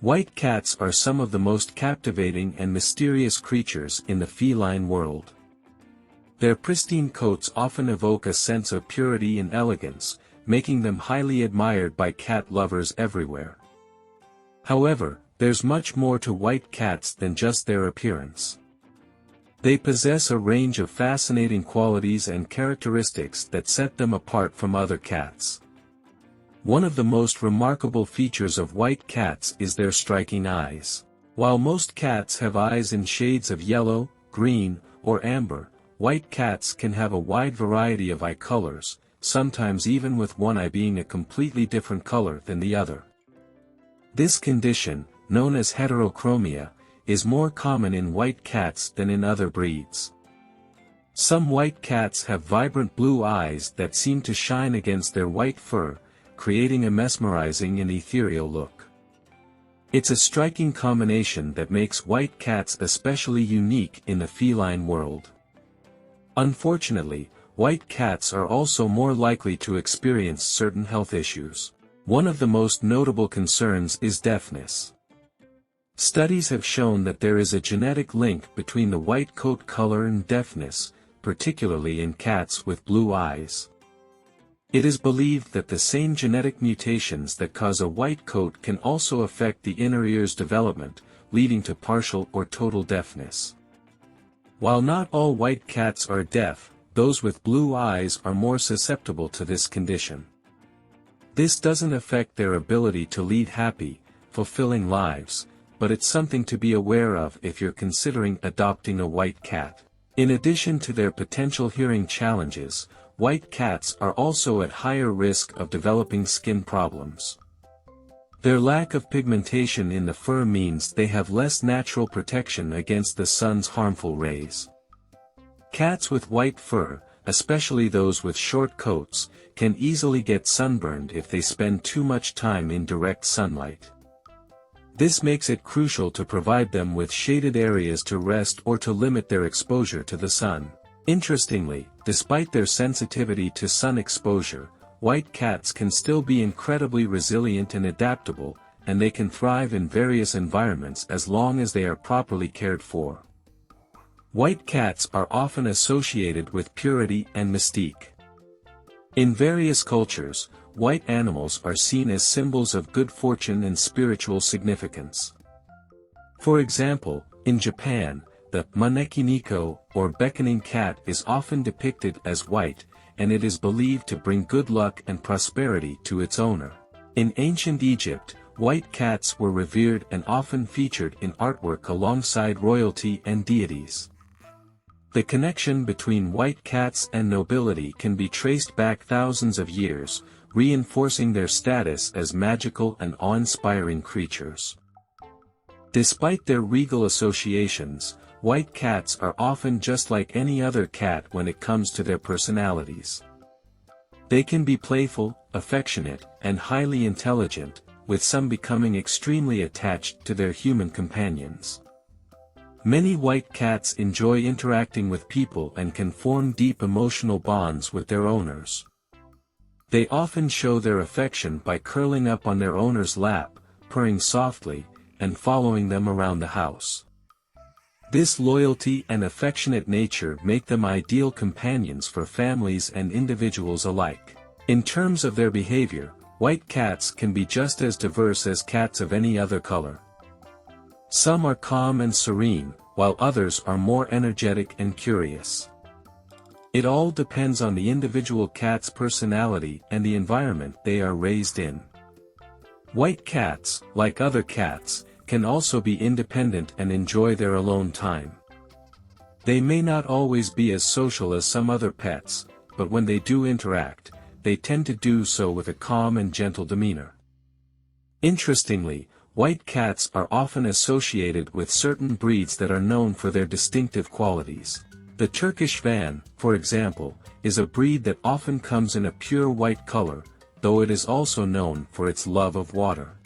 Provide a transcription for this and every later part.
White cats are some of the most captivating and mysterious creatures in the feline world. Their pristine coats often evoke a sense of purity and elegance, making them highly admired by cat lovers everywhere. However, there's much more to white cats than just their appearance. They possess a range of fascinating qualities and characteristics that set them apart from other cats. One of the most remarkable features of white cats is their striking eyes. While most cats have eyes in shades of yellow, green, or amber, white cats can have a wide variety of eye colors, sometimes even with one eye being a completely different color than the other. This condition, known as heterochromia, is more common in white cats than in other breeds. Some white cats have vibrant blue eyes that seem to shine against their white fur, creating a mesmerizing and ethereal look. It's a striking combination that makes white cats especially unique in the feline world. Unfortunately, white cats are also more likely to experience certain health issues. One of the most notable concerns is deafness. Studies have shown that there is a genetic link between the white coat color and deafness, particularly in cats with blue eyes. It is believed that the same genetic mutations that cause a white coat can also affect the inner ear's development, leading to partial or total deafness. While not all white cats are deaf, those with blue eyes are more susceptible to this condition. This doesn't affect their ability to lead happy, fulfilling lives, but it's something to be aware of if you're considering adopting a white cat. In addition to their potential hearing challenges, white cats are also at higher risk of developing skin problems. Their lack of pigmentation in the fur means they have less natural protection against the sun's harmful rays. Cats with white fur, especially those with short coats, can easily get sunburned if they spend too much time in direct sunlight. This makes it crucial to provide them with shaded areas to rest or to limit their exposure to the sun. Interestingly, despite their sensitivity to sun exposure, white cats can still be incredibly resilient and adaptable, and they can thrive in various environments as long as they are properly cared for. White cats are often associated with purity and mystique. In various cultures, white animals are seen as symbols of good fortune and spiritual significance. For example, in Japan, the manekiniko, or beckoning cat, is often depicted as white, and it is believed to bring good luck and prosperity to its owner. In ancient Egypt, white cats were revered and often featured in artwork alongside royalty and deities. The connection between white cats and nobility can be traced back thousands of years, reinforcing their status as magical and awe-inspiring creatures. Despite their regal associations, white cats are often just like any other cat when it comes to their personalities. They can be playful, affectionate, and highly intelligent, with some becoming extremely attached to their human companions. Many white cats enjoy interacting with people and can form deep emotional bonds with their owners. They often show their affection by curling up on their owner's lap, purring softly, and following them around the house. This loyalty and affectionate nature make them ideal companions for families and individuals alike. In terms of their behavior, white cats can be just as diverse as cats of any other color. Some are calm and serene, while others are more energetic and curious. It all depends on the individual cat's personality and the environment they are raised in. White cats, like other cats, can also be independent and enjoy their alone time. They may not always be as social as some other pets, but when they do interact, they tend to do so with a calm and gentle demeanor. Interestingly, white cats are often associated with certain breeds that are known for their distinctive qualities. The Turkish van, for example, is a breed that often comes in a pure white color, though it is also known for its love of water.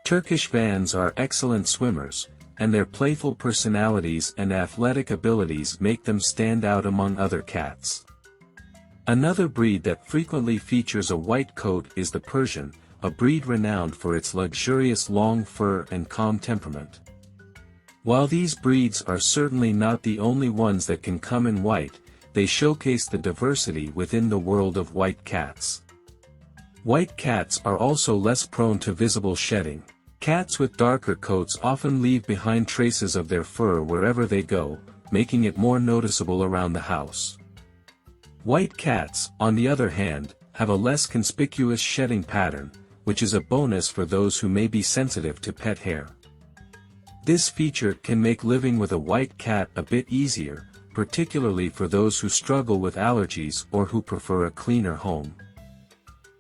Turkish vans are excellent swimmers, and their playful personalities and athletic abilities make them stand out among other cats. Another breed that frequently features a white coat is the Persian, a breed renowned for its luxurious long fur and calm temperament. While these breeds are certainly not the only ones that can come in white, they showcase the diversity within the world of white cats. White cats are also less prone to visible shedding. Cats with darker coats often leave behind traces of their fur wherever they go, making it more noticeable around the house. White cats, on the other hand, have a less conspicuous shedding pattern, which is a bonus for those who may be sensitive to pet hair. This feature can make living with a white cat a bit easier, particularly for those who struggle with allergies or who prefer a cleaner home.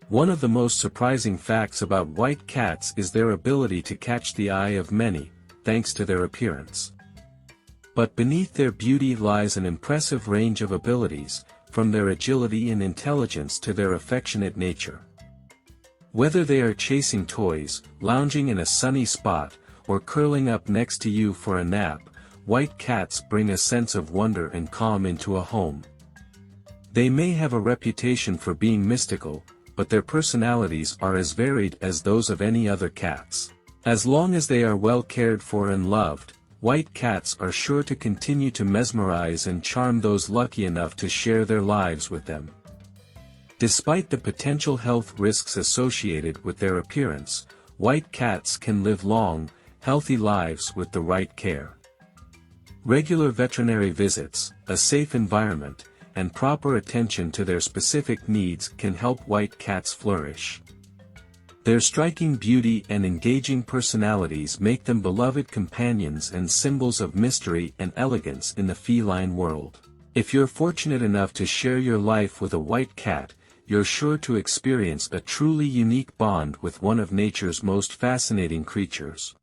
One of the most surprising facts about white cats is their ability to catch the eye of many, thanks to their appearance. But beneath their beauty lies an impressive range of abilities, from their agility and intelligence to their affectionate nature. Whether they are chasing toys, lounging in a sunny spot, or curling up next to you for a nap, white cats bring a sense of wonder and calm into a home. They may have a reputation for being mystical, but their personalities are as varied as those of any other cats. As long as they are well cared for and loved, white cats are sure to continue to mesmerize and charm those lucky enough to share their lives with them. Despite the potential health risks associated with their appearance, white cats can live long, healthy lives with the right care. Regular veterinary visits, a safe environment, and proper attention to their specific needs can help white cats flourish. Their striking beauty and engaging personalities make them beloved companions and symbols of mystery and elegance in the feline world. If you're fortunate enough to share your life with a white cat, you're sure to experience a truly unique bond with one of nature's most fascinating creatures.